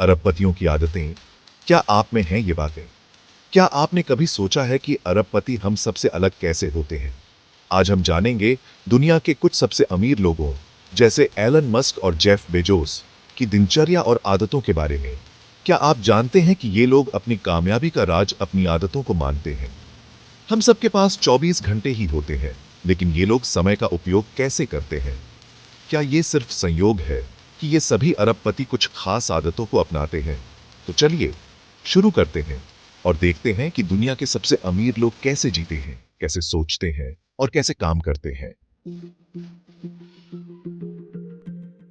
अरबपतियों की आदतें, क्या आप में हैं ये बातें? क्या आपने कभी सोचा है कि अरबपति हम सबसे अलग कैसे होते हैं? आज हम जानेंगे दुनिया के कुछ सबसे अमीर लोगों जैसे एलन मस्क और जेफ बेजोस की दिनचर्या और आदतों के बारे में। क्या आप जानते हैं कि ये लोग अपनी कामयाबी का राज अपनी आदतों को मानते हैं? हम सबके पास 24 घंटे ही होते हैं, लेकिन ये लोग समय का उपयोग कैसे करते हैं? क्या ये सिर्फ संयोग है कि ये सभी अरबपति कुछ खास आदतों को अपनाते हैं? तो चलिए शुरू करते हैं और देखते हैं कि दुनिया के सबसे अमीर लोग कैसे जीते हैं, कैसे सोचते हैं और कैसे काम करते हैं।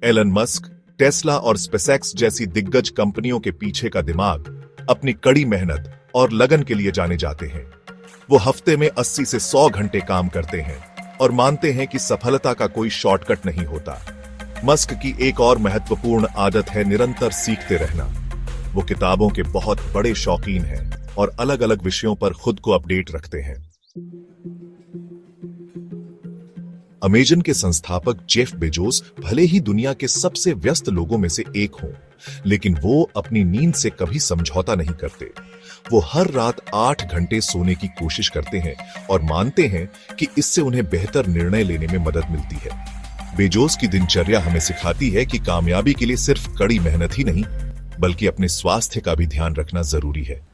एलन मस्क, टेस्ला और स्पेसएक्स जैसी दिग्गज कंपनियों के पीछे का दिमाग अपनी कड़ी मेहनत और लगन के लिए जाने जाते हैं। वो हफ्ते में 80 से 100 घंटे काम करते हैं और मानते हैं कि सफलता का कोई शॉर्टकट नहीं होता। मस्क की एक और महत्वपूर्ण आदत है निरंतर सीखते रहना। वो किताबों के बहुत बड़े शौकीन हैं और अलग-अलग विषयों पर खुद को अपडेट रखते हैं। अमेजन के संस्थापक जेफ बेजोस भले ही दुनिया के सबसे व्यस्त लोगों में से एक हों, लेकिन वो अपनी नींद से कभी समझौता नहीं करते। वो हर रात 8 घंटे सोने की कोशिश करते हैं और मानते हैं कि इससे उन्हें बेहतर निर्णय लेने में मदद मिलती है। बेजोस की दिनचर्या हमें सिखाती है कि कामयाबी के लिए सिर्फ कड़ी मेहनत ही नहीं, बल्कि अपने स्वास्थ्य का भी ध्यान रखना जरूरी है।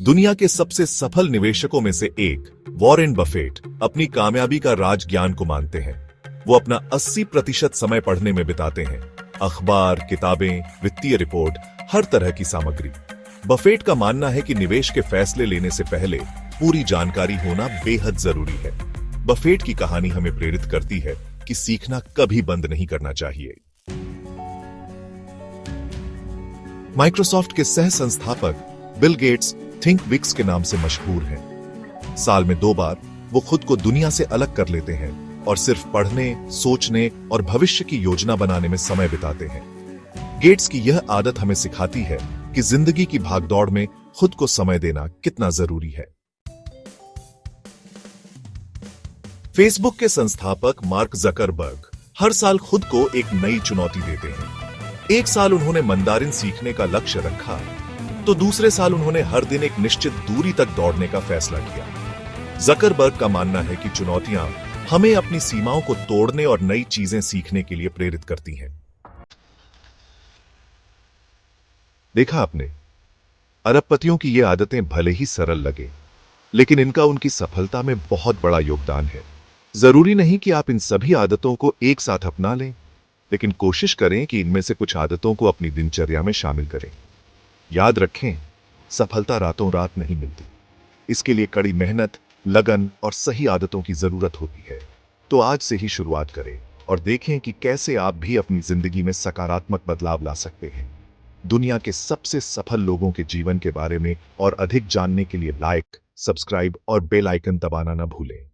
दुनिया के सबसे सफल निवेशकों में से एक वॉरेन बफेट अपनी कामयाबी का राज ज्ञान को मानते हैं। वो अपना 80% समय पढ़ने में बिताते हैं। अखबार, किताबें, वित्तीय रिपोर्ट, हर तरह की सामग्री। बफेट का मानना है कि निवेश के फैसले लेने से पहले पूरी जानकारी होना बेहद जरूरी है। बफेट की कहानी हमें प्रेरित करती है कि सीखना कभी बंद नहीं करना चाहिए। माइक्रोसॉफ्ट के सह संस्थापक बिल गेट्स थिंकविक्स के नाम से मशहूर हैं। साल में 2 बार वो खुद को दुनिया से अलग कर लेते हैं और सिर्फ पढ़ने, सोचने और भविष्य की योजना बनाने में समय बिताते हैं। गेट्स की यह आदत हमें सिखाती है कि जिंदगी की भागदौड़ में खुद को समय देना कितना जरूरी है। फेसबुक के संस्थापक मार्क जकरबर्ग हर साल खुद को एक नई चुनौती देते हैं। एक साल उन्होंने मंदारिन सीखने का लक्ष्य रखा, तो दूसरे साल उन्होंने हर दिन एक निश्चित दूरी तक दौड़ने का फैसला किया। जकरबर्ग का मानना है कि चुनौतियां हमें अपनी सीमाओं को तोड़ने और नई चीजें सीखने के लिए प्रेरित करती हैं। देखा आपने, अरबपतियों की ये आदतें भले ही सरल लगे, लेकिन इनका उनकी सफलता में बहुत बड़ा योगदान है। जरूरी नहीं कि आप इन सभी आदतों को एक साथ अपना लें, लेकिन कोशिश करें कि इनमें से कुछ आदतों को अपनी दिनचर्या में शामिल करें। याद रखें, सफलता रातों रात नहीं मिलती। इसके लिए कड़ी मेहनत, लगन और सही आदतों की जरूरत होती है। तो आज से ही शुरुआत करें और देखें कि कैसे आप भी अपनी जिंदगी में सकारात्मक बदलाव ला सकते हैं। दुनिया के सबसे सफल लोगों के जीवन के बारे में और अधिक जानने के लिए लाइक, सब्सक्राइब और बेल आइकन दबाना न भूलें।